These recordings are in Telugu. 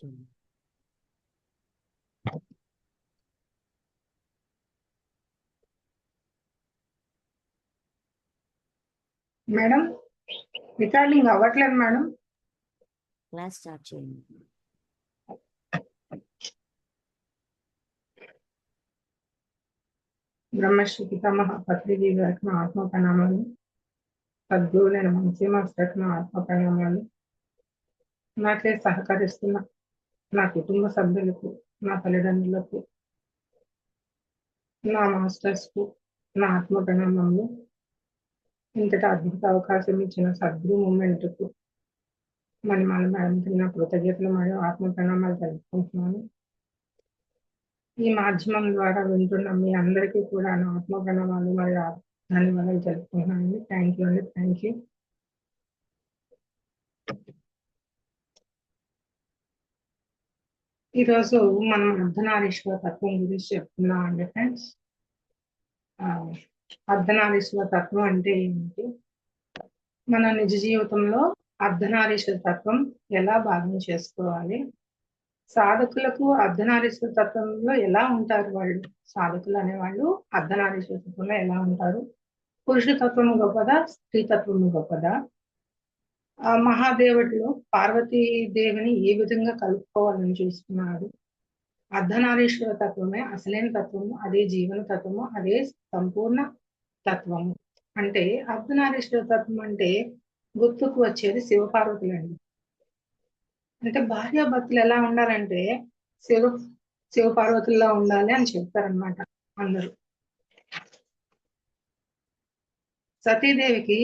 చేయండి. మేడం రికార్డింగ్ అవ్వట్లేదు మేడం. క్లాస్ స్టార్ట్ చేయండి. బ్రహ్మశ్రీ పితామహ పత్రిజీ గారికి నా ఆత్మ ప్రణామాలు. సద్గురులైన వంశీ మాస్టర్కి నా ఆత్మ ప్రణామాలు. నాకే సహకరిస్తున్న నా కుటుంబ సభ్యులకు, నా తల్లిదండ్రులకు, నా మాస్టర్స్కు నా ఆత్మ ప్రణామాలు. ఇంతటి అద్భుత అవకాశం ఇచ్చిన సద్గురు మూమెంట్కు మణిమాల మేడంకి నా కృతజ్ఞతలు మరియు ఆత్మ ప్రణామాలు తెలుపుకుంటున్నాను. ఈ మాధ్యమం ద్వారా వింటున్న మీ అందరికీ కూడా నా ఆత్మ ప్రణామాలు మరియు ధన్యవాదాలు తెలుపుకుంటున్నాను. థ్యాంక్ యూ అండి, థ్యాంక్ యూ. ఈరోజు మనం అర్ధనారీశ్వర తత్వం గురించి చెప్తున్నాం అండి ఫ్రెండ్స్. అర్ధనారీశ్వర తత్వం అంటే ఏంటి, మన నిజ జీవితంలో అర్ధనారీశ్వర తత్వం ఎలా భాగం చేసుకోవాలి, సాధకులకు అర్ధనారీశ్వర తత్వంలో ఎలా ఉంటారు, వాళ్ళు సాధకులు అనేవాళ్ళు అర్ధనారీశ్వర తత్వంలో ఎలా ఉంటారు, పురుష తత్వము గొప్పదా, స్త్రీ తత్వము గొప్పదా, మహాదేవుడిలో పార్వతీదేవిని ఏ విధంగా కలుపుకోవాలని చూస్తున్నారు, అర్ధనారీశ్వర తత్వమే అసలైన తత్వము, అదే జీవన తత్వము, అదే సంపూర్ణ తత్వము. అంటే అర్ధనారీశ్వర తత్వం అంటే గుర్తుకు వచ్చేది శివపార్వతులండి. అంటే భార్యాభర్తలు ఎలా ఉండాలంటే శివపార్వతుల్లో ఉండాలి అని చెప్తారనమాట అందరూ. సతీదేవికి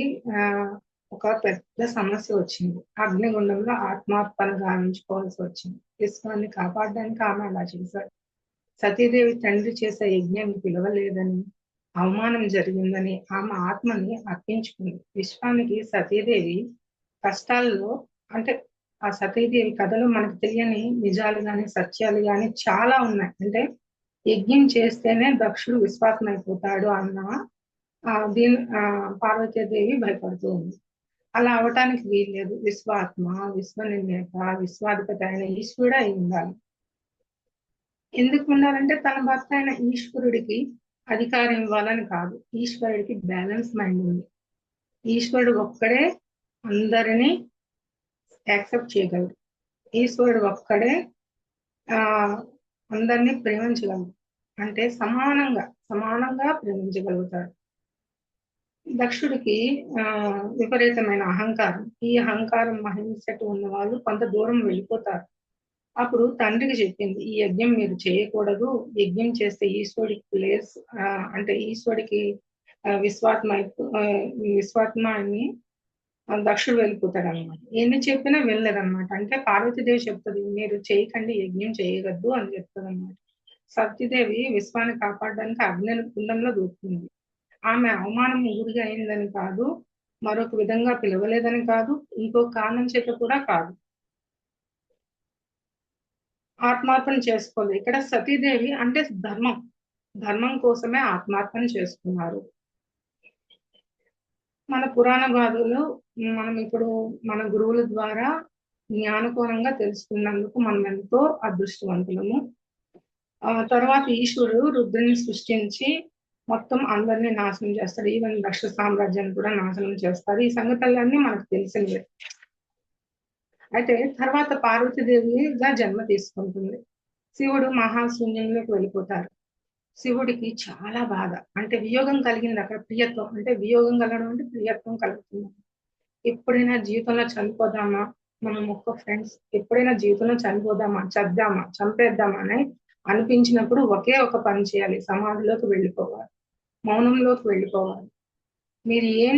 ఒక పెద్ద సమస్య వచ్చింది. అగ్నిగుండంలో ఆత్మార్పణ గావించుకోవాల్సి వచ్చింది. విశ్వాన్ని కాపాడడానికి ఆమె అలా చేశారు. సతీదేవి తండ్రి చేసే యజ్ఞాన్ని పిలవలేదని, అవమానం జరిగిందని ఆమె ఆత్మని అర్పించుకుంది. విశ్వానికి సతీదేవి కష్టాల్లో, అంటే ఆ సతీదేవి కథలో మనకు తెలియని నిజాలు గాని సత్యాలు గాని చాలా ఉన్నాయి. అంటే యజ్ఞం చేస్తేనే దక్షుడు విశ్వాసం అయిపోతాడు అన్న పార్వతీదేవి భయపడుతూ ఉంది. అలా అవటానికి వీల్లేదు. విశ్వాత్మ, విశ్వనిర్ణేత, విశ్వాధిపతి అయిన ఈశ్వరుడు అయి ఉండాలి. ఎందుకు ఉండాలంటే తన భర్త అయిన ఈశ్వరుడికి అధికారం ఇవ్వాలని కాదు, ఈశ్వరుడికి బ్యాలెన్స్ మైండ్ ఉంది. ఈశ్వరుడు ఒక్కడే అందరినీ యాక్సెప్ట్ చేయగలడు. ఈశ్వరుడు ఒక్కడే అందరినీ ప్రేమించగలడు. అంటే సమానంగా ప్రేమించగలుగుతాడు. దక్షుడికి విపరీతమైన అహంకారం. ఈ అహంకారం మహింసట ఉన్న వాళ్ళు కొంత దూరం వెళ్ళిపోతారు. అప్పుడు తండ్రికి చెప్పింది, ఈ యజ్ఞం మీరు చేయకూడదు, యజ్ఞం చేస్తే ఈశ్వరుడికి ప్లేస్, అంటే ఈశ్వరుడికి విశ్వాత్మ అని దక్షుడు వెళ్ళిపోతాడు అనమాట. ఎన్ని చెప్పినా వెళ్ళలేదన్నమాట. అంటే పార్వతీదేవి చెప్తుంది, మీరు చేయకండి, యజ్ఞం చేయగద్దు అని చెప్తుంది అనమాట. సతీదేవి విశ్వాన్ని కాపాడడానికి అగ్ని కుండంలో దూకుతుంది. ఆమె అవమానం గురిగా అయిందని కాదు, మరొక విధంగా పిలవలేదని కాదు, ఇంకో కారణం చేత కూడా కాదు, ఆత్మార్పణ చేసుకోలేదు. ఇక్కడ సతీదేవి అంటే ధర్మం కోసమే ఆత్మార్పణ చేసుకున్నారు. మన పురాణ గాథలు మనం ఇప్పుడు మన గురువుల ద్వారా జ్ఞానకోణంగా తెలుసుకున్నందుకు మనం ఎంతో అదృష్టవంతులము. తర్వాత ఈశ్వరుడు రుద్రుని సృష్టించి మొత్తం అందరినీ నాశనం చేస్తాడు. ఈవెన్ దక్ష సామ్రాజ్యాన్ని కూడా నాశనం చేస్తారు. ఈ సంగతులన్నీ మనకు తెలిసినవే. అయితే తర్వాత పార్వతీదేవిగా జన్మ తీసుకుంటుంది. శివుడు మహాశూన్యంలోకి వెళ్ళిపోతారు. శివుడికి చాలా బాధ, అంటే వియోగం కలిగింది. అక్కడ ప్రియత్వం, అంటే వియోగం కలగడం అంటే ప్రియత్వం కలుగుతుంది. ఎప్పుడైనా జీవితంలో చనిపోదామా, మనం ఒక్క ఫ్రెండ్స్ ఎప్పుడైనా జీవితంలో చనిపోదామా, చంపేద్దామా అని అనిపించినప్పుడు ఒకే ఒక పని చేయాలి, సమాధిలోకి వెళ్ళిపోవాలి, మౌనంలోకి వెళ్ళిపోవాలి. మీరు ఏం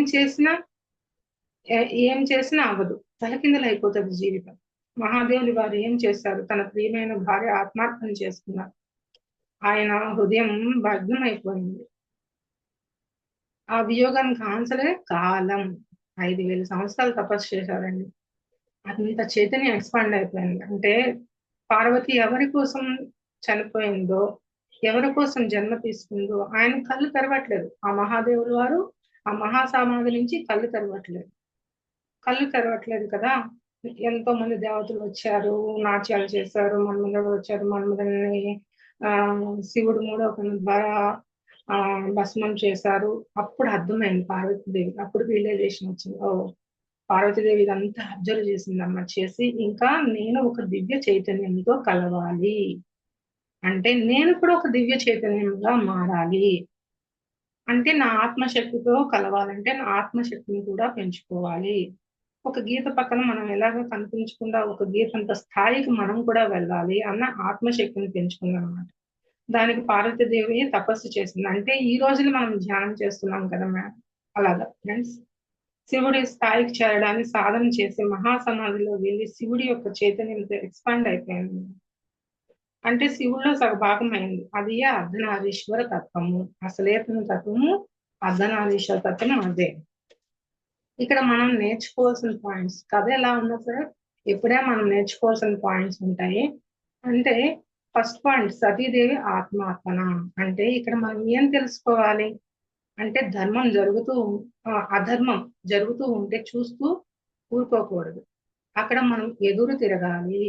చేసినా అవ్వదు, తలకిందులు అయిపోతుంది జీవితం. మహాదేవుని వారు ఏం చేశారు, తన ప్రియమైన భార్య ఆత్మార్పణ చేసుకున్నారు. ఆయన హృదయం భగ్నం అయిపోయింది. ఆ వియోగానికి ఆన్సరే కాలం. 5,000 సంవత్సరాలు తపస్సు చేశారండి. అంత చైతన్యం ఎక్స్పాండ్ అయిపోయింది. అంటే పార్వతి ఎవరి కోసం చనిపోయిందో, ఎవరి కోసం జన్మ తీసుకుందో ఆయన కళ్ళు తెరవట్లేదు. ఆ మహాదేవులు వారు ఆ మహాసమాధి నుంచి కళ్ళు తెరవట్లేదు కదా. ఎంతో మంది దేవతలు వచ్చారు, నాట్యాలు చేశారు, మన్మధుడు వచ్చారు, మన్మధుడిని ఆ శివుడు మూడో ద్వారా భస్మం చేశారు. అప్పుడు అర్థమైంది పార్వతీదేవి, అప్పుడు రియలైజేషన్ వచ్చింది. ఓ, పార్వతీదేవి ఇదంతా అబ్జర్వ్ చేసిందమ్మా, చేసి ఇంకా నేను ఒక దివ్య చైతన్యంతో కలవాలి, అంటే నేను కూడా ఒక దివ్య చైతన్యంగా మారాలి, అంటే నా ఆత్మశక్తితో కలవాలంటే నా ఆత్మశక్తిని కూడా పెంచుకోవాలి. ఒక గీత పక్కన మనం ఎలాగో కనిపించకుండా ఒక గీతంత స్థాయికి మనం కూడా వెళ్ళాలి అన్న ఆత్మశక్తిని పెంచుకుందన్నమాట. దానికి పార్వతీదేవి తపస్సు చేసింది. అంటే ఈ రోజున మనం ధ్యానం చేస్తున్నాం కదా మేడం, అలాగా ఫ్రెండ్స్. శివుడి స్థాయికి చేరడానికి సాధన చేసి మహాసమాధిలో వెళ్ళి శివుడి యొక్క చైతన్యంతో ఎక్స్పాండ్ అయిపోయింది. అంటే శివుడిలో సగభాగం అయింది. అది అర్ధనారీశ్వర తత్వము, అసలేతన తత్వము అర్ధనారీశ్వర తత్వం అదే. ఇక్కడ మనం నేర్చుకోవాల్సిన పాయింట్స్, కథ ఎలా ఉన్నా సరే ఎప్పుడే మనం నేర్చుకోవాల్సిన పాయింట్స్ ఉంటాయి. అంటే ఫస్ట్ పాయింట్, సతీదేవి ఆత్మార్పణ. అంటే ఇక్కడ మనం ఏం తెలుసుకోవాలి అంటే ధర్మం జరుగుతూ అధర్మం జరుగుతూ ఉంటే చూస్తూ ఊరుకోకూడదు. అక్కడ మనం ఎదురు తిరగాలి,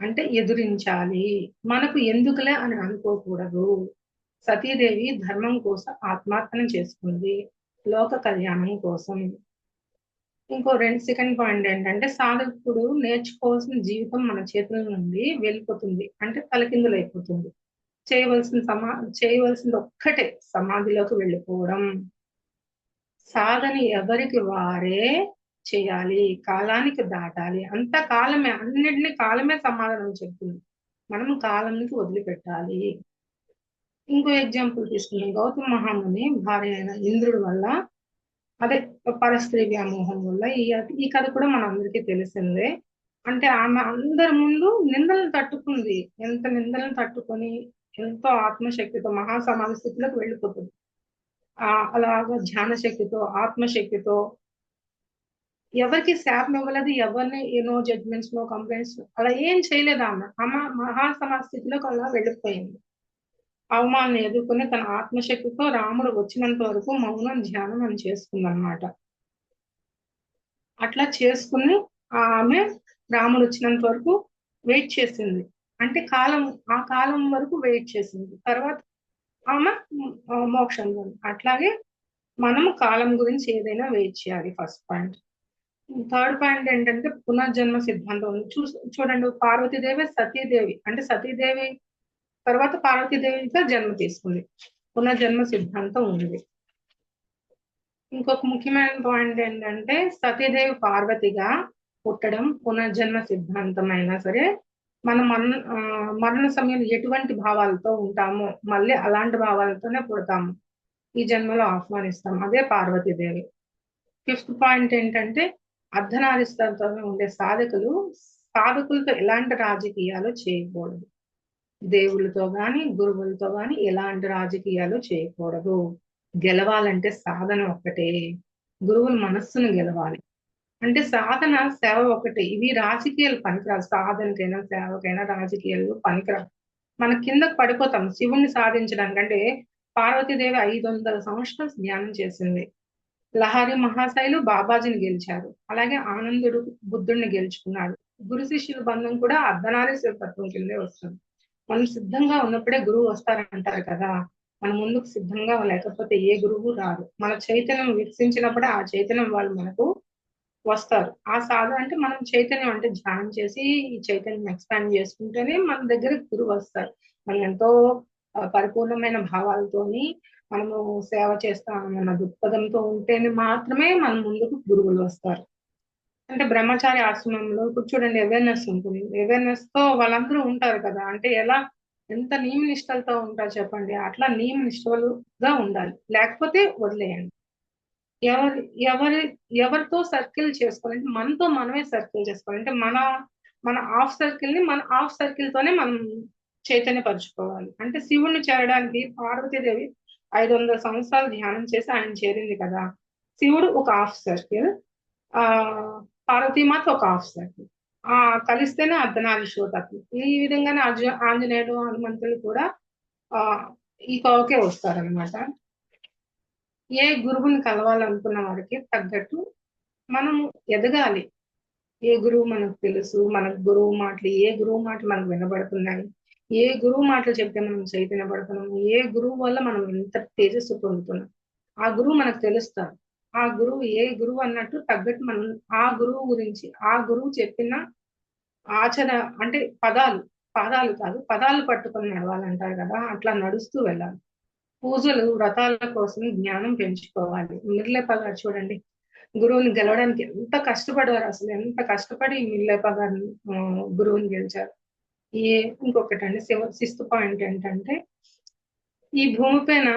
అంటే ఎదురించాలి, మనకు ఎందుకులే అని అనుకోకూడదు. సతీదేవి ధర్మం కోసం ఆత్మార్పణ చేసుకుంది, లోక కళ్యాణం కోసం. ఇంకో సెకండ్ పాయింట్ ఏంటంటే సాధకుడు నేర్చుకోవాల్సిన జీవితం మన చేతుల నుండి వెళ్ళిపోతుంది, అంటే తలకిందులైపోతుంది. చేయవలసింది ఒక్కటే, సమాధిలోకి వెళ్ళిపోవడం. సాధన ఎవరికి వారే చేయాలి, కాలానికి దాటాలి. అంత కాలమే, అన్నిటినీ కాలమే సమాధానం చెప్తుంది, మనం కాలానికి వదిలిపెట్టాలి. ఇంకో ఎగ్జాంపుల్ తీసుకున్నాం, గౌతమ మహాముని భార్య అయిన ఇంద్రుడి వల్ల, అదే పరస్త్రీ వ్యామోహం వల్ల ఈ కథ కూడా మన అందరికీ తెలిసిందే. అంటే ఆమె అందరి ముందు నిందలను తట్టుకుంది, ఎంత నిందలను తట్టుకొని ఎంతో ఆత్మశక్తితో మహాసమాధి స్థితిలోకి వెళ్ళిపోతుంది. అలాగా ధ్యాన శక్తితో ఆత్మశక్తితో ఎవరికి శాపం ఇవ్వలేదు, ఎవరిని నో జడ్జ్మెంట్స్ నో కంప్లైంట్స్ అలా ఏం చేయలేదు. ఆమె మహాసమాధి స్థితిలోకి అలా వెళ్ళిపోయింది. అవమానాన్ని ఎదుర్కొని తన ఆత్మశక్తితో రాముడు వచ్చినంత వరకు మౌనం ధ్యానం అని చేసుకుందనమాట. అట్లా చేసుకుని ఆమె రాముడు వచ్చినంత వరకు వెయిట్ చేసింది, అంటే ఆ కాలం వరకు వెయిట్ చేసింది. తర్వాత ఆమె మోక్షం పొంది. అట్లాగే మనము కాలం గురించి ఏదైనా వెయిట్ చేయాలి, ఫస్ట్ పాయింట్. థర్డ్ పాయింట్ ఏంటంటే పునర్జన్మ సిద్ధాంతం ఉంది. చూడండి, పార్వతీదేవి సతీదేవి, అంటే సతీదేవి తర్వాత పార్వతీదేవిగా జన్మ తీసుకుంది, పునర్జన్మ సిద్ధాంతం ఉంది. ఇంకొక ముఖ్యమైన పాయింట్ ఏంటంటే సతీదేవి పార్వతిగా పుట్టడం పునర్జన్మ సిద్ధాంతం అయినా సరే, మనం మరణ సమయంలో ఎటువంటి భావాలతో ఉంటామో మళ్ళీ అలాంటి భావాలతోనే పుడతాము, ఈ జన్మలో ఆహ్వానిస్తాం, అదే పార్వతీదేవి. ఫిఫ్త్ పాయింట్ ఏంటంటే అర్ధనారీశ్వరంతో ఉండే సాధకులతో ఎలాంటి రాజకీయాలు చేయకూడదు, దేవుళ్ళతో గాని గురువులతో గాని ఎలాంటి రాజకీయాలు చేయకూడదు. గెలవాలంటే సాధన ఒక్కటే, గురువుల మనస్సును గెలవాలి. అంటే సాధన సేవ ఒకటే, ఇవి రాజకీయాలు పనికిరాదు. సాధనకైనా సేవకైనా రాజకీయాలు పనికిరాదు. మన కిందకు పడిపోతాం శివుణ్ణి సాధించడానికి. అంటే పార్వతీదేవి 500 సంవత్సరాలు ధ్యానం చేసింది. లహరి మహాశైలు బాబాజీని గెలిచారు, అలాగే ఆనందుడు బుద్ధుడిని గెలుచుకున్నాడు. గురు శిష్యుల బంధం కూడా అర్ధనారీశ్వర తత్వం కిందే వస్తుంది. మనం సిద్ధంగా ఉన్నప్పుడే గురువు వస్తారంటారు కదా, మన ముందుకు సిద్ధంగా లేకపోతే ఏ గురువు రారు. మన చైతన్యం వికసించినప్పుడే ఆ చైతన్యం వాళ్ళు మనకు వస్తారు. ఆ సాధన అంటే మనం చైతన్యం అంటే ధ్యానం చేసి ఈ చైతన్యం ఎక్స్పాండ్ చేసుకుంటేనే మన దగ్గరికి గురువు వస్తారు. మనం ఎంతో పరిపూర్ణమైన భావాలతోని మనము సేవ చేస్తామన్న దృక్పథంతో ఉంటేనే మాత్రమే మన ముందుకు గురువులు వస్తారు. అంటే బ్రహ్మచారి ఆశ్రమంలో ఇప్పుడు చూడండి అవేర్నెస్ ఉంటుంది, అవేర్నెస్ తో వాళ్ళందరూ ఉంటారు కదా, అంటే ఎంత నియమ నిష్టలతో ఉంటారు చెప్పండి, అట్లా నియమ నిష్టలుగా ఉండాలి, లేకపోతే వదిలేయండి. ఎవరి ఎవరి ఎవరితో సర్కిల్ చేసుకోవాలంటే మనతో మనమే సర్కిల్ చేసుకోవాలి. అంటే మన ఆఫ్ సర్కిల్ ని మన ఆఫ్ సర్కిల్ తోనే మనం చైతన్యపరుచుకోవాలి. అంటే శివుణ్ణి చేరడానికి పార్వతీదేవి 500 సంవత్సరాలు ధ్యానం చేసి ఆయన చేరింది కదా. శివుడు ఒక హాఫ్ సర్కిల్, ఆ పార్వతీమాత ఒక హాఫ్ సర్కిల్, కలిస్తేనే అర్ధనారీశ్వర తత్వం. ఈ విధంగానే ఆంజనేయుడు హనుమంతులు కూడా ఆ ఈ కోవకే వస్తారనమాట. ఏ గురువుని కలవాలనుకున్న వారికి తగ్గట్టు మనము ఎదగాలి. ఏ గురువు మనకు తెలుసు, మనకు గురువు మాటలు, ఏ గురువు మాటలు మనకు వినబడుతున్నాయి, ఏ గురువు మాటలు చెప్తే మనం చైతన్యపడుతున్నాము, ఏ గురువు వల్ల మనం ఎంత తేజస్సు పొందుతున్నాం, ఆ గురువు మనకు తెలుస్తారు. ఆ గురువు ఏ గురువు అన్నట్టు తగ్గట్టు మనం ఆ గురువు గురించి, ఆ గురువు చెప్పిన ఆచరణ అంటే పాదాలు కాదు, పదాలు పట్టుకొని నడవాలంటారు కదా, అట్లా నడుస్తూ వెళ్ళాలి. పూజలు, వ్రతాల కోసం జ్ఞానం పెంచుకోవాలి. నిర్లేప గారు చూడండి, గురువుని గెలవడానికి ఎంత కష్టపడారు, అసలు ఎంత కష్టపడి నిర్లేప గారిని గురువుని గెలిచారు. ఏ ఇంకొకటండి, సిక్స్త్ పాయింట్ ఏంటంటే, ఈ భూమిపైన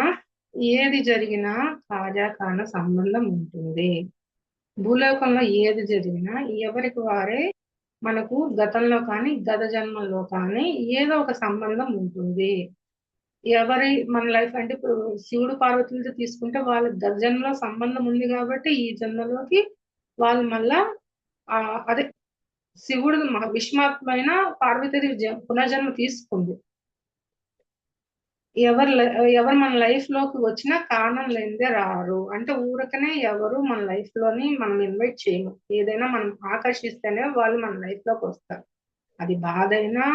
ఏది జరిగినా కార్యకారణ సంబంధం ఉంటుంది. భూలోకంలో ఏది జరిగినా ఎవరికి వారే మనకు గతంలో కానీ గత జన్మలో కానీ ఏదో ఒక సంబంధం ఉంటుంది. మన లైఫ్ అంటే ఇప్పుడు శివుడు పార్వతులతో తీసుకుంటే వాళ్ళ గత జన్మలో సంబంధం ఉంది కాబట్టి ఈ జన్మలోకి వాళ్ళు మళ్ళా అదే శివుడు విష్మాత్మైన పార్వతీదేవి పునర్జన్మ తీసుకుంది. ఎవరు మన లైఫ్ లోకి వచ్చినా కారణం లేనిదే రారు. అంటే ఊరకనే ఎవరు మన లైఫ్ లోని మనం ఇన్వైట్ చేయము. ఏదైనా మనం ఆకర్షిస్తేనే వాళ్ళు మన లైఫ్ లోకి వస్తారు. అది బాధ అయినా,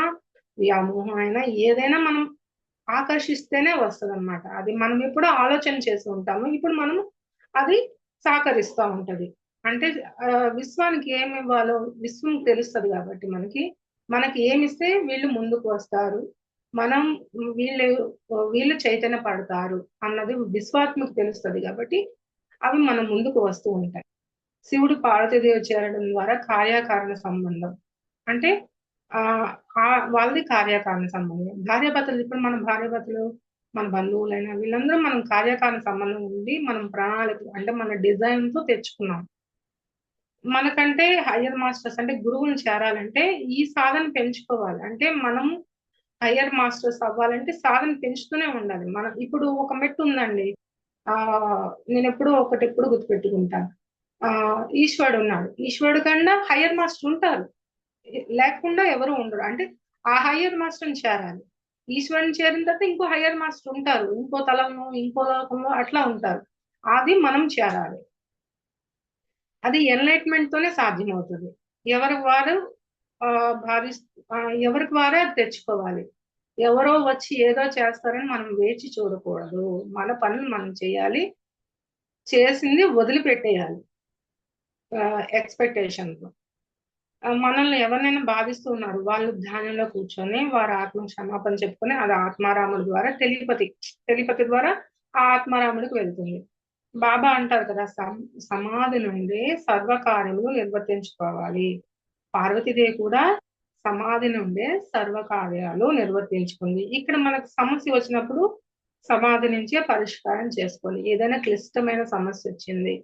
వ్యామోహం అయినా, ఏదైనా మనం ఆకర్షిస్తేనే వస్తుంది అనమాట. అది మనం ఎప్పుడూ ఆలోచన చేసి ఉంటాము, ఇప్పుడు మనం అది సహకరిస్తూ ఉంటది. అంటే విశ్వానికి ఏమి ఇవ్వాలో విశ్వం తెలుస్తుంది కాబట్టి మనకి ఏమిస్తే వీళ్ళు ముందుకు వస్తారు, మనం వీళ్ళు వీళ్ళు చైతన్య పడతారు అన్నది విశ్వాత్మకు తెలుస్తుంది కాబట్టి అవి మన ముందుకు వస్తూ ఉంటాయి. శివుడు పార్వతీదేవి చేరడం ద్వారా కార్యకారణ సంబంధం అంటే ఆ వాళ్ళది కార్యకారణ సంబంధం. భార్యాభర్తలు, ఇప్పుడు మన భార్యాభర్తలు, మన బంధువులైనా వీళ్ళందరూ మనం కార్యకారణ సంబంధం ఉండి మనం ప్రణాళిక అంటే మన డిజైన్ తో తెచ్చుకున్నాం. మనకంటే హయ్యర్ మాస్టర్స్ అంటే గురువుని చేరాలంటే ఈ సాధన పెంచుకోవాలి. అంటే మనం హయ్యర్ మాస్టర్స్ అవ్వాలంటే సాధన పెంచుతూనే ఉండాలి. మనం ఇప్పుడు ఒక మెట్టు ఉందండి. ఆ నేను ఎప్పుడు గుర్తుపెట్టుకుంటాను. ఈశ్వరుడు ఉన్నాడు, ఈశ్వరుడు కన్నా హయ్యర్ మాస్టర్ ఉంటారు, లేకుండా ఎవరు ఉండరు. అంటే ఆ హయ్యర్ మాస్టర్ని చేరాలి. ఈశ్వరుని చేరిన తర్వాత ఇంకో హయ్యర్ మాస్టర్ ఉంటారు, ఇంకో తలంలో ఇంకో లోకంలో అట్లా ఉంటారు. అది మనం చేరాలి. అది ఎన్లైట్మెంట్ తోనే సాధ్యమవుతుంది. ఎవరికి వారు భావి ఎవరికి వారే అది తెచ్చుకోవాలి. ఎవరో వచ్చి ఏదో చేస్తారని మనం వేచి చూడకూడదు. మన పనులు మనం చేయాలి, చేసింది వదిలిపెట్టేయాలి ఎక్స్పెక్టేషన్తో. మనల్ని ఎవరినైనా బాధిస్తూ ఉన్నారు, వాళ్ళు ధ్యానంలో కూర్చొని వారి ఆత్మ క్షమాపణ చెప్పుకొని అది ఆత్మారాముడి ద్వారా టెలిపతి ద్వారా ఆ ఆత్మారాముడికి వెళ్తుంది. బాబా అంటారు కదా, సమాధి నుండి సర్వకార్యములు నిర్వర్తించుకోవాలి. పార్వతీదేవి కూడా సమాధి నుండే సర్వకార్యాలు నిర్వర్తించుకుంది. ఇక్కడ మనకు సమస్య వచ్చినప్పుడు సమాధి నుంచే పరిష్కారం చేసుకోవాలి. ఏదైనా క్లిష్టమైన సమస్య వచ్చింది,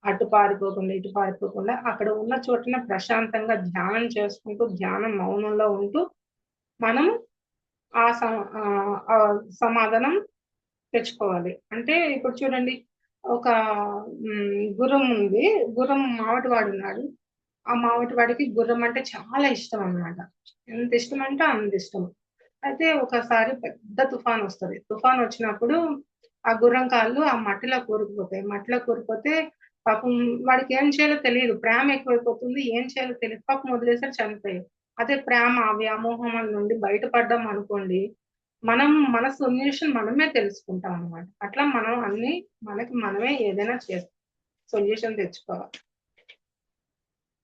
అటు పారిపోకుండా ఇటు పారిపోకుండా అక్కడ ఉన్న చోటన ప్రశాంతంగా ధ్యానం చేసుకుంటూ, ధ్యానం మౌనంలో ఉంటూ మనం ఆ సమాధానం తెచ్చుకోవాలి. అంటే ఇప్పుడు చూడండి, ఒక గుర్రం ఉంది, గుర్రం మావటివాడు ఉన్నాడు. ఆ మావటివాడికి గుర్రం అంటే చాలా ఇష్టం అన్నమాట. ఎంత ఇష్టం అంటే అంత ఇష్టం. అయితే ఒకసారి పెద్ద తుఫాన్ వస్తుంది. తుఫాన్ వచ్చినప్పుడు ఆ గుర్రం కాళ్ళు ఆ మట్టిలో కూరుకుపోతాయి. మట్టిలో కూరుకుపోతే పాపం వాడికి ఏం చేయాలో తెలియదు, ప్రేమ ఎక్కువైపోతుంది, ఏం చేయాలో తెలియదు, పాపం వదిలేసారి చనిపోయాయి. అదే ప్రేమ వ్యామోహం నుండి బయటపడ్డాం అనుకోండి, మన సొల్యూషన్ మనమే తెలుసుకుంటాం అనమాట. అట్లా మనం అన్ని మనమే ఏదైనా సొల్యూషన్ తెచ్చుకోవాలి.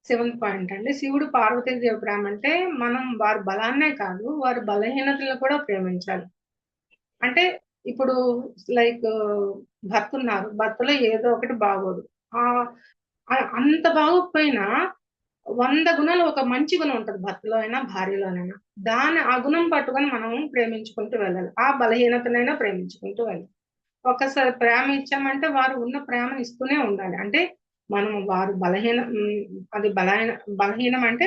సెవెంత్ పాయింట్ అండి, శివుడు పార్వతీదేవి ప్రేమ అంటే మనం వారి బలాన్నే కాదు వారి బలహీనతలను కూడా ప్రేమించాలి. అంటే ఇప్పుడు లైక్ భర్త ఉన్నారు, భర్తలో ఏదో ఒకటి బాగోదు, ఆ అంత బాగోకపోయినా 100 గుణాలు ఒక మంచి గుణం ఉంటుంది భర్తలో అయినా భార్యలోనైనా. ఆ గుణం పట్టుకొని మనం ప్రేమించుకుంటూ వెళ్ళాలి, ఆ బలహీనతనైనా ప్రేమించుకుంటూ వెళ్ళాలి. ఒకసారి ప్రేమ ఇచ్చామంటే వారు ఉన్న ప్రేమను ఇస్తూనే ఉండాలి. అంటే మనం వారు అది బలహీనం అంటే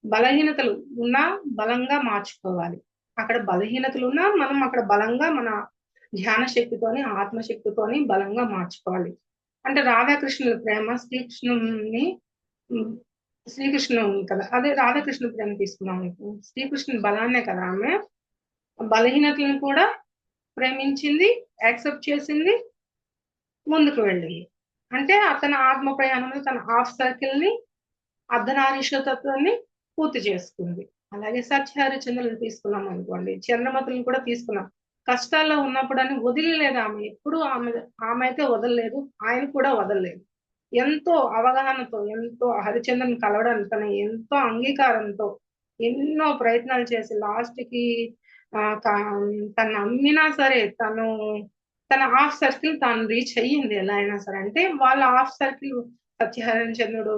బలహీనతలు ఉన్నా బలంగా మార్చుకోవాలి. అక్కడ బలహీనతలు ఉన్నా మనం అక్కడ బలంగా మన ధ్యాన శక్తితోని ఆత్మశక్తితోని బలంగా మార్చుకోవాలి. అంటే రాధాకృష్ణుల ప్రేమ శ్రీకృష్ణుడు ఉంది కదా, అదే రాధాకృష్ణ ప్రేమ తీసుకున్నాం అనుకో, శ్రీకృష్ణుని బలాన్నే కదా ఆమె బలహీనతలను కూడా ప్రేమించింది, యాక్సెప్ట్ చేసింది, ముందుకు వెళ్ళింది. అంటే అతని ఆత్మ ప్రయాణంలో తన హాఫ్ సర్కిల్ ని అర్ధనారీశ్వరతత్వాన్ని పూర్తి చేసుకుంది. అలాగే సత్యహరిచంద్రులను తీసుకున్నాం అనుకోండి, చంద్రమతులను కూడా తీసుకున్నాం. కష్టాల్లో ఉన్నప్పుడని వదిలలేదు ఆమె. ఎప్పుడు ఆమె అయితే వదలలేదు. ఆయన కూడా వదలలేదు. ఎంతో అవగాహనతో, ఎంతో హరిచంద్రుని కలవడానికి తను ఎంతో అంగీకారంతో ఎన్నో ప్రయత్నాలు చేసి లాస్ట్‌కి తను నమ్మినా సరే తన హాఫ్ సర్కిల్ తాను రీచ్ అయ్యింది ఎలా అయినా సరే. అంటే వాళ్ళ హాఫ్ సర్కిల్ సత్యహరిచంద్రుడు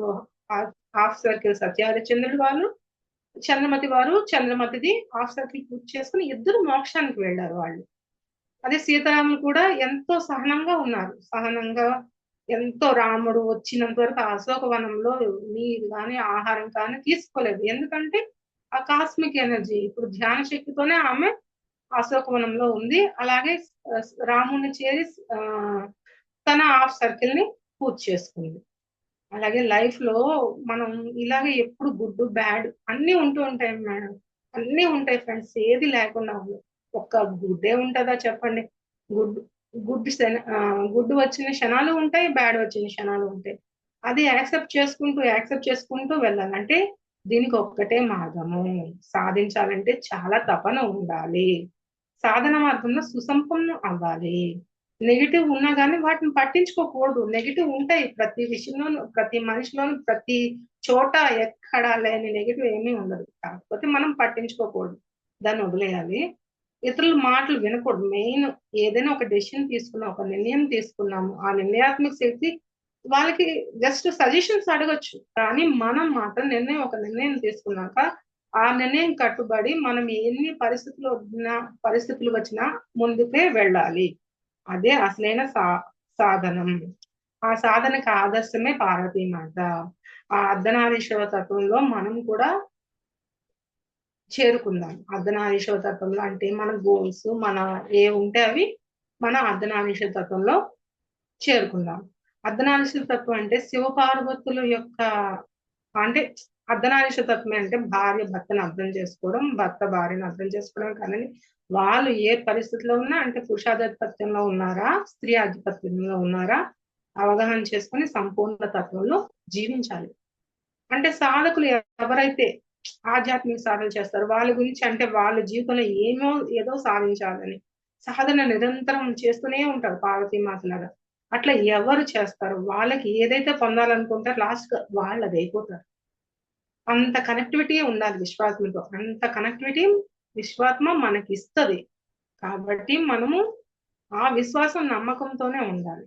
హాఫ్ సర్కిల్ సత్యహరిచంద్రుడు వాళ్ళు, చంద్రమతి వారు చంద్రమతిది హాఫ్ సర్కిల్ పూర్తి చేసుకుని ఇద్దరు మోక్షానికి వెళ్ళారు వాళ్ళు. అదే సీతారాములు కూడా ఎంతో సహనంగా ఉన్నారు. సహనంగా ఎంతో రాముడు వచ్చినంత వరకు ఆ అశోకవనంలో నీరు గాని, ఆహారం కానీ తీసుకోలేదు. ఎందుకంటే ఆ కాస్మిక్ ఎనర్జీ ఇప్పుడు ధ్యాన శక్తితోనే ఆమె అశోకవనంలో ఉంది. అలాగే రాముడిని చేరి తన హాఫ్ సర్కిల్ ని పూర్తి చేసుకుంది. అలాగే లైఫ్ లో మనం ఇలాగే ఎప్పుడు గుడ్ బ్యాడ్ అన్ని ఉంటూ ఉంటాయి మేడం. అన్ని ఉంటాయి ఫ్రెండ్స్, ఏది లేకుండా ఉండదు. ఒక్క గుడ్డే ఉంటుందా చెప్పండి? గుడ్ గుడ్ గుడ్ వచ్చిన క్షణాలు ఉంటాయి, బ్యాడ్ వచ్చిన క్షణాలు ఉంటాయి. అది యాక్సెప్ట్ చేసుకుంటూ వెళ్ళాలి. అంటే దీనికి ఒక్కటే మార్గము. సాధించాలంటే చాలా తపన ఉండాలి. సాధన మార్గంలో సుసంపన్నం అవ్వాలి. నెగిటివ్ ఉన్నా గానీ వాటిని పట్టించుకోకూడదు. నెగిటివ్ ఉంటాయి ప్రతి విషయంలోనూ, ప్రతి మనిషిలోనూ, ప్రతి చోట ఎక్కడ లేని నెగిటివ్ ఏమీ ఉండదు. కాకపోతే మనం పట్టించుకోకూడదు. దాన్ని వదిలేయాలి. ఇతరుల మాటలు వినకూడదు. మెయిన్ ఏదైనా ఒక డెసిషన్ తీసుకున్నాం, ఒక నిర్ణయం తీసుకున్నాము. ఆ నిర్ణయాత్మక శక్తి వాళ్ళకి జస్ట్ సజెషన్స్ అడగొచ్చు. కానీ మనం మాత్రం ఒక నిర్ణయం తీసుకున్నాక ఆ నిర్ణయం కట్టుబడి మనం ఎన్ని పరిస్థితులు వచ్చినా ముందుకే వెళ్ళాలి. అదే అసలైన సాధనం. ఆ సాధనకి ఆదర్శమే పార్వతీమాత. ఆ అర్ధనారీశ్వర తత్వంలో మనం కూడా చేరుకుందాం. అర్ధనారీశ్వర తత్వంలో అంటే మన గోల్స్ ఏ ఉంటే అవి మన అర్ధనారీశ్వర తత్వంలో చేరుకుందాం. అర్ధనారీశ్వర తత్వం అంటే శివపార్వతుల యొక్క అంటే అర్ధనారీశ్వర తత్వమే అంటే భార్య భర్తను అర్థం చేసుకోవడం, భర్త భార్యను అర్థం చేసుకోవడం కానీ వాళ్ళు ఏ పరిస్థితిలో ఉన్నా అంటే పురుషాధిపత్యంలో ఉన్నారా, స్త్రీ ఆధిపత్యంలో ఉన్నారా అవగాహన చేసుకొని సంపూర్ణ తత్వంలో జీవించాలి. అంటే సాధకులు ఎవరైతే ఆధ్యాత్మిక సాధన చేస్తారు వాళ్ళ గురించి అంటే వాళ్ళ జీవితంలో ఏదో సాధించాలని సాధన నిరంతరం చేస్తూనే ఉంటారు పార్వతీమాత లాగా. అట్లా ఎవరు చేస్తారు వాళ్ళకి ఏదైతే పొందాలనుకుంటారో లాస్ట్ వాళ్ళది అయిపోతారు. అంత కనెక్టివిటీ ఉండాలి విశ్వాత్మతో. అంత కనెక్టివిటీ విశ్వాత్మ మనకి ఇస్తుంది. కాబట్టి మనము ఆ విశ్వాసం నమ్మకంతోనే ఉండాలి.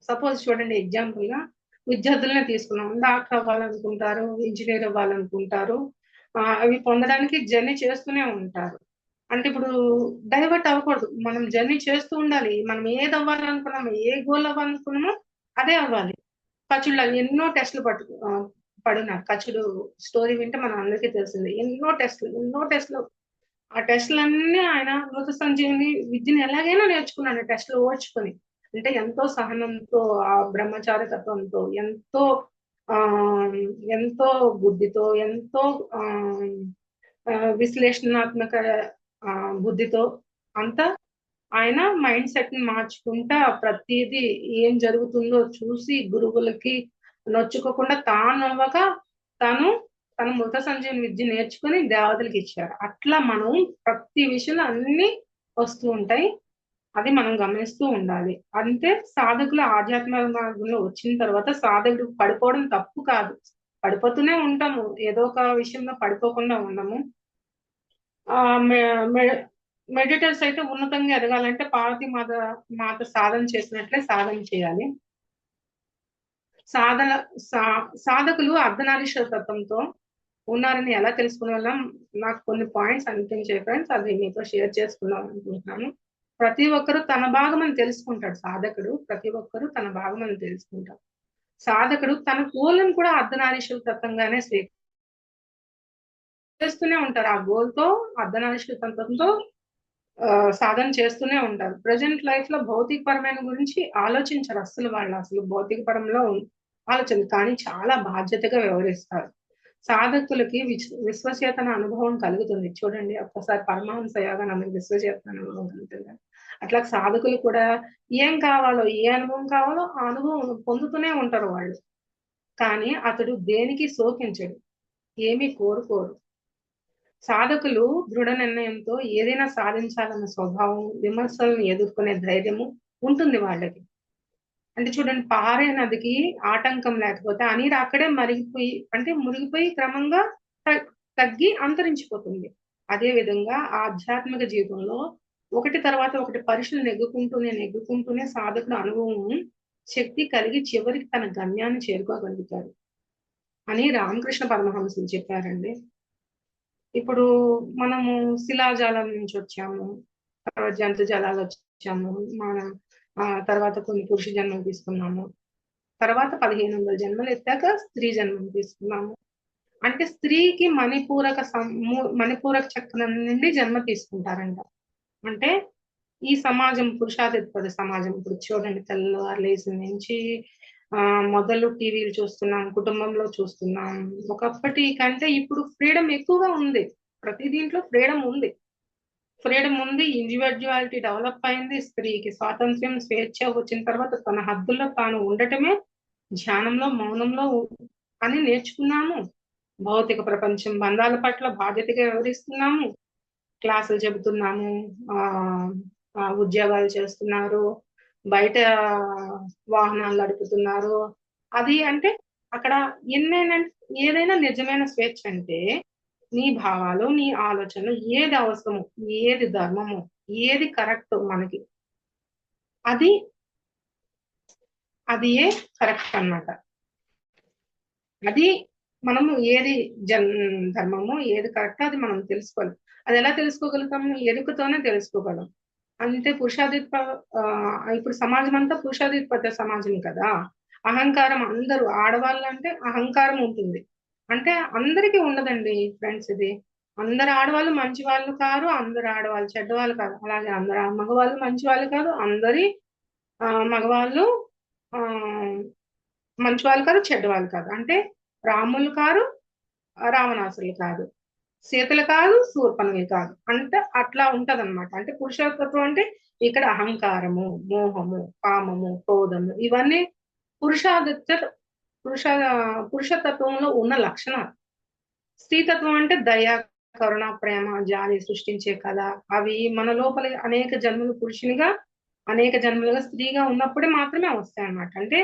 సపోజ్ చూడండి, ఎగ్జాంపుల్ గా విద్యార్థులనే తీసుకున్నాం. డాక్టర్ అవ్వాలనుకుంటారు, ఇంజనీర్ అవ్వాలనుకుంటారు. అవి పొందడానికి జర్నీ చేస్తూనే ఉంటారు. అంటే ఇప్పుడు డైవర్ట్ అవ్వకూడదు. మనం జర్నీ చేస్తూ ఉండాలి. మనం ఏది అవ్వాలనుకున్నామో, ఏ గోల్ అవ్వాలనుకున్నామో అదే అవ్వాలి. కచుడు ఎన్నో టెస్టులు పడినారు. కచుడు స్టోరీ వింటే మనం అందరికీ తెలిసింది. ఎన్నో టెస్టులు ఆ టెస్టులన్నీ ఆయన మృత సంజీవిని విద్యను ఎలాగైనా నేర్చుకున్నాడు టెస్టులు ఓడ్చుకొని. అంటే ఎంతో సహనంతో, ఆ బ్రహ్మచారి తత్వంతో, ఆ ఎంతో బుద్ధితో, ఎంతో ఆ విశ్లేషణాత్మక బుద్ధితో అంతా ఆయన మైండ్ సెట్ ని మార్చుకుంటా ప్రతిదీ ఏం జరుగుతుందో చూసి గురువులకి నొచ్చుకోకుండా తాను తన మృత సంజీవని విద్య నేర్చుకుని దేవతలకు ఇచ్చాడు. అట్లా మనం ప్రతి విషయంలో అన్ని వస్తూ ఉంటాయి. అది మనం గమనిస్తూ ఉండాలి. అంటే సాధకులు ఆధ్యాత్మిక మార్గంలో వచ్చిన తర్వాత సాధకుడు పడిపోవడం తప్పు కాదు. పడిపోతూనే ఉంటాము. ఏదో ఒక విషయంలో పడిపోకుండా ఉండము. మెడిటర్స్ అయితే ఉన్నతంగా ఎదగాలంటే పార్వతీ మాత సాధన చేసినట్లే సాధన చేయాలి. సాధకులు అర్ధనారీశ్వర తత్వంతో ఉన్నారని ఎలా తెలుసుకునే వాళ్ళం? నాకు కొన్ని పాయింట్స్ అనిపించాయి ఫ్రెండ్స్, అది మీతో షేర్ చేసుకుందాం అనుకుంటున్నాను. ప్రతి ఒక్కరు తన భాగం అని తెలుసుకుంటాడు. సాధకుడు ప్రతి ఒక్కరు తన భాగం అని తెలుసుకుంటాడు. సాధకుడు తన గోల్ని కూడా అర్ధనారీశ్వర తత్వంగానే చేస్తూనే ఉంటారు. ఆ గోల్ తో అర్ధనారీశ్వర తత్వంతో సాధన చేస్తూనే ఉంటారు. ప్రజెంట్ లైఫ్ లో భౌతికపరమైన గురించి ఆలోచించరు అసలు భౌతిక పరంలో ఆలోచన కానీ చాలా బాధ్యతగా వ్యవహరిస్తారు. సాధకులకి విశ్వచేతన అనుభవం కలుగుతుంది. చూడండి, ఒక్కసారి పరమహంస యోగానందకి విశ్వచేతన అనుభవం కలుగుతుంది. అట్లా సాధకులు కూడా ఏ అనుభవం కావాలో ఆ అనుభవం పొందుతూనే ఉంటారు వాళ్ళు. కానీ అతడు దేనికి శోకించడు, ఏమీ కోరుకోరు. సాధకులు దృఢ నిర్ణయంతో ఏదైనా సాధించాలన్న స్వభావం, విమర్శలను ఎదుర్కొనే ధైర్యము ఉంటుంది వాళ్ళకి. అంటే చూడండి, పారే నదికి ఆటంకం లేకపోతే ఆ నీరు అక్కడే మరిగిపోయి అంటే మురిగిపోయి క్రమంగా తగ్గి అంతరించిపోతుంది. అదే విధంగా ఆధ్యాత్మిక జీవితంలో ఒకటి తర్వాత ఒకటి పరీక్షలు నెగ్గుకుంటూనే సాధకుడు అనుభవం శక్తి కలిగి చివరికి తన గమ్యాన్ని చేరుకోగలుగుతాడు అని రామకృష్ణ పరమహంసులు చెప్పారండి. ఇప్పుడు మనము శిలాజాలం నుంచి వచ్చాము, తర్వాత జంతు జలాలు వచ్చాము, మనం తర్వాత కొన్ని పురుష జన్మలు తీసుకున్నాము, తర్వాత 1500 జన్మలు ఎత్తాక స్త్రీ జన్మను తీసుకున్నాము. అంటే స్త్రీకి మణిపూరక చక్రం నుండి జన్మ తీసుకుంటారంట. అంటే ఈ సమాజం పురుషాధిపత సమాజం, ఇప్పుడు చూడండి, తెల్లవారు లేచి నుంచి మొదలు టీవీలు చూస్తున్నాం, కుటుంబంలో చూస్తున్నాం. ఒకప్పటి కంటే ఇప్పుడు ఫ్రీడమ్ ఎక్కువగా ఉంది, ప్రతి దీంట్లో ఫ్రీడమ్ ఉంది. ఇండివిజువాలిటీ డెవలప్ అయింది. స్త్రీకి స్వాతంత్ర్యం, స్వేచ్ఛ వచ్చిన తర్వాత తన హద్దుల్లో తాను ఉండటమే ధ్యానంలో, మౌనంలో అని నేర్చుకున్నాము. భౌతిక ప్రపంచం బంధాల పట్ల బాధ్యతగా వ్యవహరిస్తున్నాము. క్లాసులు చెబుతున్నాము, ఉద్యోగాలు చేస్తున్నారు, బయట వాహనాలు నడుపుతున్నారు. అది అంటే అక్కడ ఏదైనా నిజమైన స్వేచ్ఛ అంటే నీ భావాలు, నీ ఆలోచనలు, ఏది అవసరము, ఏది ధర్మము, ఏది కరెక్ట్ మనకి, అది అది ఏ కరెక్ట్ అన్నమాట. అది మనము ఏది ధర్మము, ఏది కరెక్ట్ అది మనం తెలుసుకోవాలి. అది ఎలా తెలుసుకోగలుగుతాము? ఎరుకతోనే తెలుసుకోగలం. అంటే ఇప్పుడు సమాజం అంతా పురుషాధిపత్య సమాజం కదా. అహంకారం అందరూ ఆడవాళ్ళు అంటే అహంకారం ఉంటుంది. అంటే అందరికీ ఉండదండి ఫ్రెండ్స్ ఇది. అందరు ఆడవాళ్ళు మంచి వాళ్ళు కాదు, అందరు ఆడవాళ్ళు చెడ్డవాళ్ళు కాదు. అలాగే అందరు మగవాళ్ళు మంచి వాళ్ళు కాదు, అందరి మగవాళ్ళు ఆ మంచి వాళ్ళు కాదు, చెడ్డవాళ్ళు కాదు. అంటే రాములు కాదు, రావణాసులు కాదు, సీతలు కాదు, శూర్పణఖ కాదు. అంటే అట్లా ఉంటదన్నమాట. అంటే పురుషతత్వం అంటే ఇక్కడ అహంకారము, మోహము, కామము, క్రోధము, ఇవన్నీ పురుషాధిత్య పురుష పురుషతత్వంలో ఉన్న లక్షణాలు. స్త్రీతత్వం అంటే దయ, కరుణ, ప్రేమ, జాలి సృష్టించే కళ. అవి మన లోపల అనేక జన్మలు పురుషునిగా, అనేక జన్మలుగా స్త్రీగా ఉన్నప్పుడే మాత్రమే వస్తాయి అన్నమాట. అంటే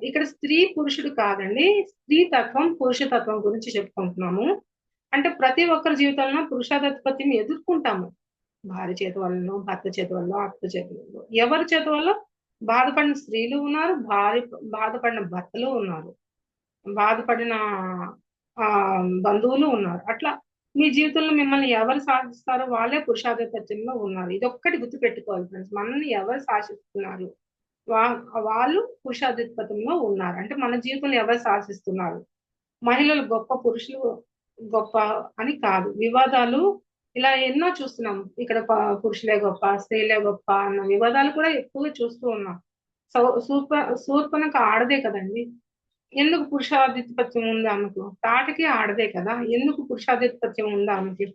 ఇక్కడ స్త్రీ పురుషుడు కాదండి, స్త్రీ తత్వం పురుషతత్వం గురించి చెప్పుకుంటున్నాము. అంటే ప్రతి ఒక్కరి జీవితంలో పురుషాధిపత్యం ఎదుర్కొంటాము. భార్య చేతి వల్ల, భర్త చేతి వల్ల, అత్త చేతి వల్ల, ఎవరి చేతి వల్ల బాధపడిన స్త్రీలు ఉన్నారు, బాధపడిన భర్తలు ఉన్నారు, బాధపడిన బంధువులు ఉన్నారు. అట్లా మీ జీవితంలో మిమ్మల్ని ఎవరు సాధిస్తారో వాళ్ళే పురుషాధిపత్యంలో ఉన్నారు. ఇదొక్కటి గుర్తు పెట్టుకోవాలి ఫ్రెండ్స్. మనల్ని ఎవరు శాసిస్తున్నారు, వాళ్ళు పురుషాధిపత్యంలో ఉన్నారు. అంటే మన జీవితంలో ఎవరు శాసిస్తున్నారు. మహిళలు గొప్ప, పురుషులు గొప్ప అని కాదు. వివాదాలు ఇలా ఎన్నో చూస్తున్నాం. ఇక్కడ పురుషులే గొప్ప, స్త్రీలే గొప్ప అన్న వివాదాలు కూడా ఎక్కువగా చూస్తూ ఉన్నాం. శూర్పణఖ ఆడదే కదండి, ఎందుకు పురుషాధిపత్యం ఉంది ఆమెకు? తాటకి ఆడదే కదా, ఎందుకు పురుషాధిపత్యం ఉంది ఆమెకి?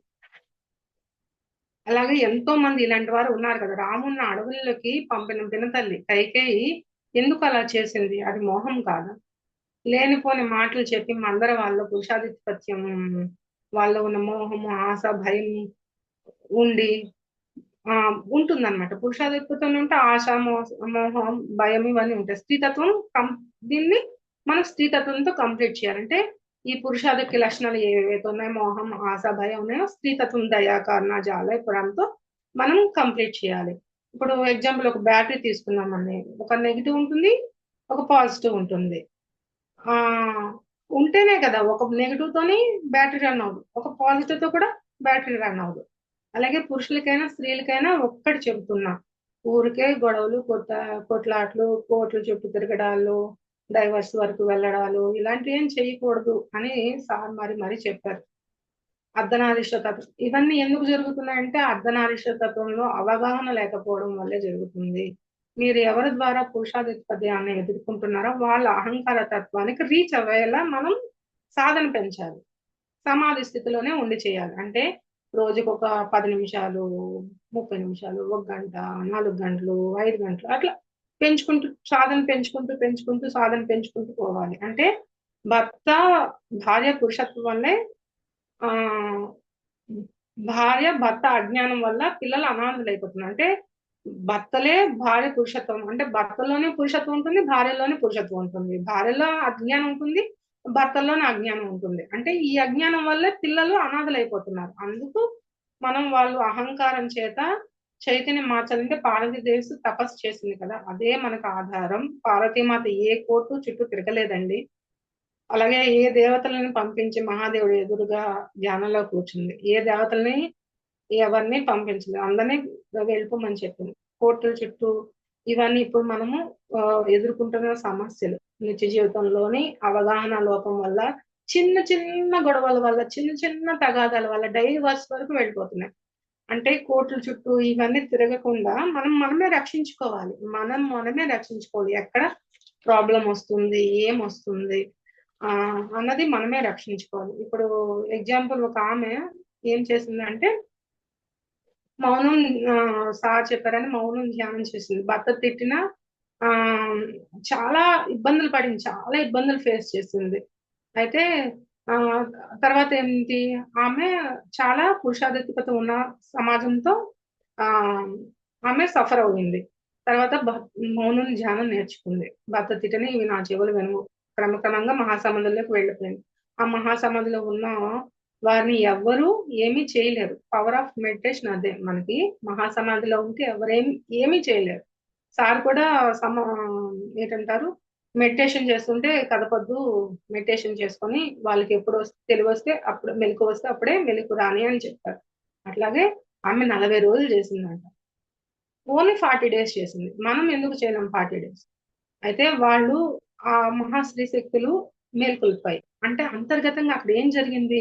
అలాగే ఎంతో మంది ఇలాంటి వారు ఉన్నారు కదా. రామున్న అడవుల్లోకి పంపిన పినతల్లి కైకేయి ఎందుకు అలా చేసింది? అది మోహం కాదా? లేనిపోని మాటలు చెప్పి మందర వాళ్ళ పురుషాధిపత్యం, వాళ్ళ ఉన్న మోహము, ఆశ, భయం ఉండి ఉంటుందన్నమాట. పురుషాధిపత్యం ఉంటే ఆశ, మోహం, భయం ఇవన్నీ ఉంటాయి. స్త్రీతత్వం దీన్ని మనం స్త్రీతత్వంతో కంప్లీట్ చేయాలంటే ఈ పురుషాధిక్య లక్షణాలు ఏవైతే ఉన్నాయో, మోహం, ఆశ, భయం ఉన్నాయో, స్త్రీతత్వం దయా, కరుణ, జాల, పురంతో మనం కంప్లీట్ చేయాలి. ఇప్పుడు ఎగ్జాంపుల్ ఒక బ్యాటరీ తీసుకున్నామండి. ఒక నెగిటివ్ ఉంటుంది, ఒక పాజిటివ్ ఉంటుంది. ఉంటేనే కదా ఒక నెగిటివ్ తోని బ్యాటరీ రన్ అవ్వదు, ఒక పాజిటివ్ తో కూడా బ్యాటరీ రన్ అవ్వదు. అలాగే పురుషులకైనా స్త్రీలకైనా ఒక్కటి చెబుతున్నా, ఊరికే గొడవలు, కొట్లాట్లు, కోర్టుల చుట్టూ తిరగడాలు, డైవర్స్ వరకు వెళ్ళడాలు ఇలాంటివి ఏం చేయకూడదు అని సార్ మరి చెప్పారు. అర్ధనారీశ్వరతత్వం ఇవన్నీ ఎందుకు జరుగుతున్నాయంటే అర్ధనారీశ్వరతత్వంలో అవగాహన లేకపోవడం వల్లే జరుగుతుంది. మీరు ఎవరి ద్వారా పురుషాధిపత్యాన్ని ఎదుర్కొంటున్నారో వాళ్ళ అహంకార తత్వానికి రీచ్ అయ్యేలా మనం సాధన పెంచాలి. సమాధి స్థితిలోనే ఉండి చేయాలి. అంటే రోజుకు ఒక 10 నిమిషాలు, 30 నిమిషాలు, 1 గంట, 4 గంటలు, 5 గంటలు అట్లా పెంచుకుంటూ సాధన పెంచుకుంటూ పోవాలి. అంటే భర్త భార్య పురుషత్వం వల్లే ఆ భర్త అజ్ఞానం వల్ల పిల్లలు అనాథలైపోతున్నారు. అంటే భర్తలే భార్య పురుషత్వం, అంటే భర్తలోనే పురుషత్వం ఉంటుంది, భార్యలోనే పురుషత్వం ఉంటుంది, భార్యలో అజ్ఞానం ఉంటుంది, భర్తల్లోనే అజ్ఞానం ఉంటుంది. అంటే ఈ అజ్ఞానం వల్లే పిల్లలు అనాథలైపోతున్నారు. అందుకు మనం వాళ్ళు అహంకారం చేత చైతన్యం మార్చాలంటే పార్వతీదేవి తపస్సు చేసింది కదా, అదే మనకు ఆధారం. పార్వతీమాత ఏ కోర్టు చుట్టూ తిరగలేదండి. అలాగే ఏ దేవతలను పంపించి మహాదేవుడు ఎదురుగా ధ్యానంలో కూర్చుంది, ఏ దేవతల్ని ఎవరిని పంపించలేదు, అందరినీ వెళ్ళిపోమని చెప్పింది. కోర్టుల చుట్టూ ఇవన్నీ ఇప్పుడు మనము ఎదుర్కొంటున్న సమస్యలు. నిత్య జీవితంలోని అవగాహన లోపం వల్ల చిన్న చిన్న గొడవల వల్ల, చిన్న చిన్న తగాదాల వల్ల డైవర్స్ వరకు వెళ్ళిపోతున్నాయి. అంటే కోర్టుల చుట్టూ ఇవన్నీ తిరగకుండా మనమే రక్షించుకోవాలి. మనమే రక్షించుకోవాలి. ఎక్కడ ప్రాబ్లం వస్తుంది, ఏమొస్తుంది అన్నది మనమే రక్షించుకోవాలి. ఇప్పుడు ఎగ్జాంపుల్ ఒక ఆమె ఏం చేసిందంటే మౌనం, సార్ చెప్పారని మౌనం ధ్యానం చేసింది. భర్త తిట్టినా ఆ చాలా ఇబ్బందులు పడింది, చాలా ఇబ్బందులు ఫేస్ చేసింది. అయితే ఆ తర్వాత ఏంటి, ఆమె చాలా పురుషాధిక్యత ఉన్న సమాజంతో ఆ ఆమె సఫర్ అయింది. తర్వాత మౌనం ధ్యానం నేర్చుకుంది. భర్త తిట్టని ఇవి నా చెవులు వినవు. క్రమక్రమంగా మహాసముద్రంలోకి వెళ్ళిపోయింది. ఆ మహాసముద్రంలో ఉన్న వారిని ఎవ్వరూ ఏమీ చేయలేరు. పవర్ ఆఫ్ మెడిటేషన్ అదే. మనకి మహాసమాధిలో ఉంటే ఏమీ చేయలేరు. సార్ కూడా ఏంటంటారు, మెడిటేషన్ చేస్తుంటే కదపొద్దు, మెడిటేషన్ చేసుకొని వాళ్ళకి ఎప్పుడు తెలివొస్తే అప్పుడు, మెలకు వస్తే అప్పుడే మెలకు రాని అని చెప్పారు. అట్లాగే ఆమె 40 రోజులు చేసిందంట. ఓన్లీ 40 డేస్ చేసింది. మనం ఎందుకు చేయలేం 40 డేస్? అయితే వాళ్ళు ఆ మహాస్త్రీ శక్తులు మేల్కొల్పాయి. అంటే అంతర్గతంగా అక్కడ ఏం జరిగింది?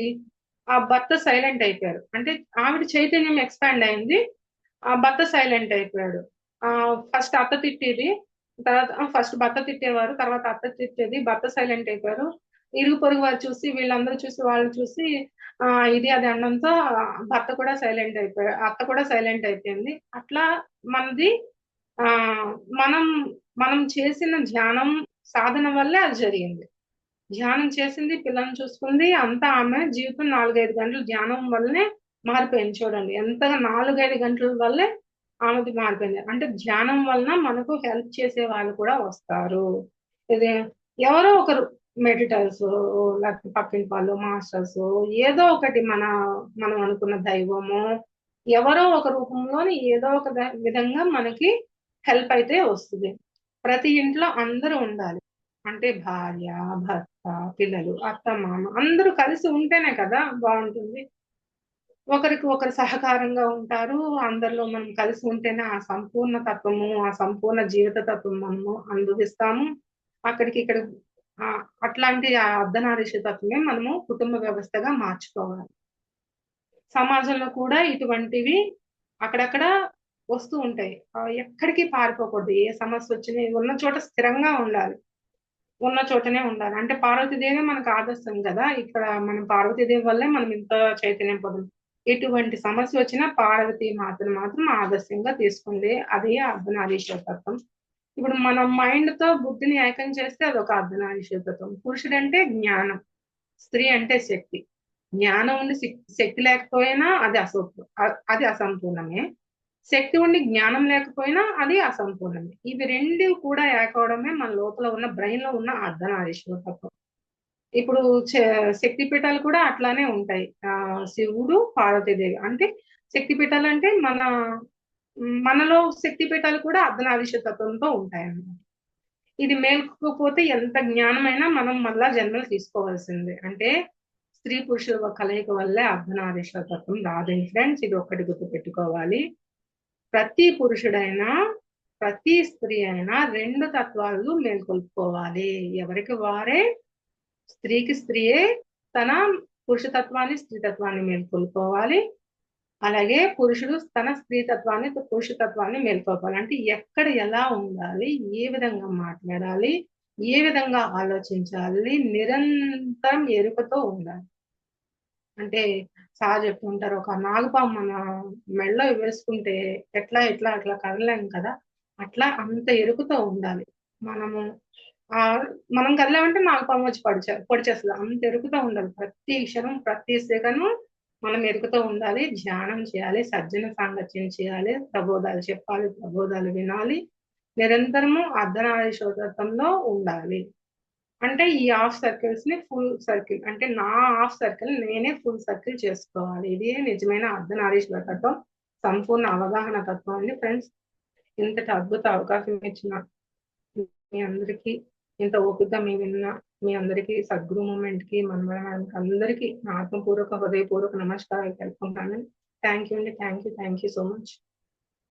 ఆ భర్త సైలెంట్ అయిపోయారు. అంటే ఆవిడ చైతన్యం ఎక్స్పాండ్ అయింది, ఆ భర్త సైలెంట్ అయిపోయాడు. ఫస్ట్ అత్త తిట్టేది, తర్వాత ఫస్ట్ భర్త తిట్టేవారు, తర్వాత అత్త తిట్టేది, భర్త సైలెంట్ అయిపోయారు. ఇరుగు పొరుగు వారు చూసి, వీళ్ళందరూ చూసి, వాళ్ళు చూసి ఇది అది అనడంతో భర్త కూడా సైలెంట్ అయిపోయాడు, అత్త కూడా సైలెంట్ అయిపోయింది. అట్లా మనది ఆ మనం మనం చేసిన ధ్యానం సాధన వల్లే అది జరిగింది. ధ్యానం చేసింది, పిల్లల్ని చూసుకుంది, అంతా ఆమె జీవితం 4-5 గంటలు ధ్యానం వల్లనే మారిపోయింది. చూడండి ఎంతగా 4-5 గంటల వల్లే ఆమెది మారిపోయింది. అంటే ధ్యానం వలన మనకు హెల్ప్ చేసే వాళ్ళు కూడా వస్తారు. ఇది ఎవరో ఒకరు మెడిటర్స్, లేకపోతే పక్కింటి వాళ్ళు, మాస్టర్స్, ఏదో ఒకటి మనం అనుకున్న దైవము ఎవరో ఒక రూపంలోని ఏదో ఒక విధంగా మనకి హెల్ప్ అయితే వస్తుంది. ప్రతి ఇంట్లో అందరూ ఉండాలి. అంటే భార్య, భర్త, పిల్లలు, అత్త, మామ అందరూ కలిసి ఉంటేనే కదా బాగుంటుంది. ఒకరికి ఒకరు సహకారంగా ఉంటారు. అందరిలో మనం కలిసి ఉంటేనే ఆ సంపూర్ణ తత్వము, ఆ సంపూర్ణ జీవిత తత్వం మనము అనుభవిస్తాము. అక్కడికి ఇక్కడ అట్లాంటి ఆ అర్ధనారీశ్వర తత్వమే మనము కుటుంబ వ్యవస్థగా మార్చుకోవాలి. సమాజంలో కూడా ఇటువంటివి అక్కడక్కడ వస్తూ ఉంటాయి. ఎక్కడికి పారిపోకూడదు. ఏ సమస్య వచ్చినా ఉన్న చోట స్థిరంగా ఉండాలి. ఉన్న చోటనే ఉండాలి. అంటే పార్వతీదేవి మనకు ఆదర్శం కదా. ఇక్కడ మనం పార్వతీదేవి వల్లే మనం ఇంత చైతన్యం పొందాం. ఎటువంటి సమస్య వచ్చినా పార్వతీ మాతను మాత్రం ఆదర్శంగా తీసుకుంది. అది అర్ధనారీశ్వర తత్వం. ఇప్పుడు మనం మైండ్ తో బుద్ధిని ఏకం చేస్తే అదొక అర్ధనారీశ్వర తత్వం. పురుషుడంటే జ్ఞానం, స్త్రీ అంటే శక్తి. జ్ఞానం ఉండి శక్తి లేకపోయినా అది అసంపూర్ణమే. శక్తి ఉండి జ్ఞానం లేకపోయినా అది అసంపూర్ణమే. ఇవి రెండు కూడా ఏకవడమే మన లోపల ఉన్న బ్రెయిన్ లో ఉన్న అర్ధనారీశ్వర తత్వం. ఇప్పుడు శక్తి పీఠాలు కూడా అట్లానే ఉంటాయి. శివుడు, పార్వతీదేవి అంటే శక్తి పీఠాలు అంటే మనలో శక్తి పీఠాలు కూడా అర్ధనారీశ్వర తత్వంతో ఉంటాయి అన్నమాట. ఇది మేల్కపోతే ఎంత జ్ఞానమైనా మనం మళ్ళా జన్మలు తీసుకోవాల్సిందే. అంటే స్త్రీ పురుషుల కలయిక వల్లే అర్ధనారీశ్వర తత్వం రాదు ఫ్రెండ్స్. ఇది ఒక్కటి గుర్తు పెట్టుకోవాలి. ప్రతి పురుషుడైనా, ప్రతి స్త్రీ అయినా 2 తత్వాలు మేల్కొల్పుకోవాలి. ఎవరికి వారే, స్త్రీకి స్త్రీయే తన పురుషతత్వాన్ని, స్త్రీతత్వాన్ని మేల్కొల్పుకోవాలి. అలాగే పురుషుడు తన స్త్రీతత్వాన్ని, పురుషతత్వాన్ని మేల్కొల్పాలి. అంటే ఎక్కడ ఎలా ఉండాలి, ఏ విధంగా మాట్లాడాలి, ఏ విధంగా ఆలోచించాలి, నిరంతరం ఎరుకతో ఉండాలి. అంటే సార్ చెప్తుంటారు, ఒక నాగుపాము మన మెడలో వేసుకుంటే ఎట్లా అట్లా కదలేం కదా. అట్లా అంత ఎరుకుతో ఉండాలి మనము. ఆ మనం కదిలామంటే నాకు పాము వచ్చి పొడిచేస్తుంది, అంత ఎరుకుతో ఉండాలి. ప్రతి క్షణం ప్రతి సెకను మనం ఎరుకుతో ఉండాలి, ధ్యానం చేయాలి, సజ్జన సాంగత్యం చేయాలి, ప్రబోధాలు చెప్పాలి, ప్రబోధాలు వినాలి, నిరంతరము అర్ధనారీశ్వరత్వంలో ఉండాలి. అంటే ఈ హాఫ్ సర్కిల్స్ ని ఫుల్ సర్కిల్, అంటే నా హాఫ్ సర్కిల్ నేనే ఫుల్ సర్కిల్ చేసుకోవాలి. ఇది నిజమైన అర్ధనారీశ్వర తత్వం, సంపూర్ణ అవగాహన తత్వం అండి ఫ్రెండ్స్. ఇంతటి అద్భుత అవకాశం ఇచ్చిన మీ అందరికీ, ఇంత ఓపికగా మీ విన్న మీ అందరికీ, సద్గురు మూమెంట్ కి, మనమల మేడంకి అందరికీ నా ఆత్మపూర్వక హృదయపూర్వక నమస్కారాలు తెలుపుకుంటాను. థ్యాంక్ యూ అండి, థ్యాంక్ యూ సో మచ్.